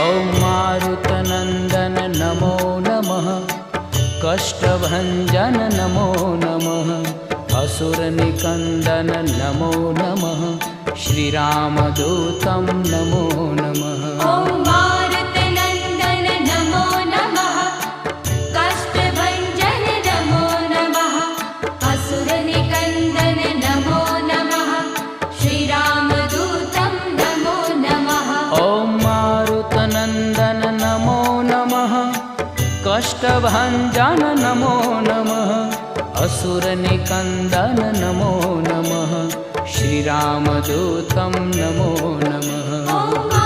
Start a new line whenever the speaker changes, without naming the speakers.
ॐ मारुतनन्दन नमो नमः, कष्टभञ्जन नमो नमः, असुरनिकन्दन नमो नमः, श्रीरामदूतं नमो नमः।
ॐ मारुतनन्दन नमो नमः, कष्टभञ्जन नमो नमः, असुरनिकन्दन नमो नमः, श्रीरामदूतं नमो नमः।
ॐ मारुतनन्दन नमो नमः, कष्टभञ्जन नमो नमः, असुरनिकन्दन नमो नमः, श्रीरामदूतं नमो नमः।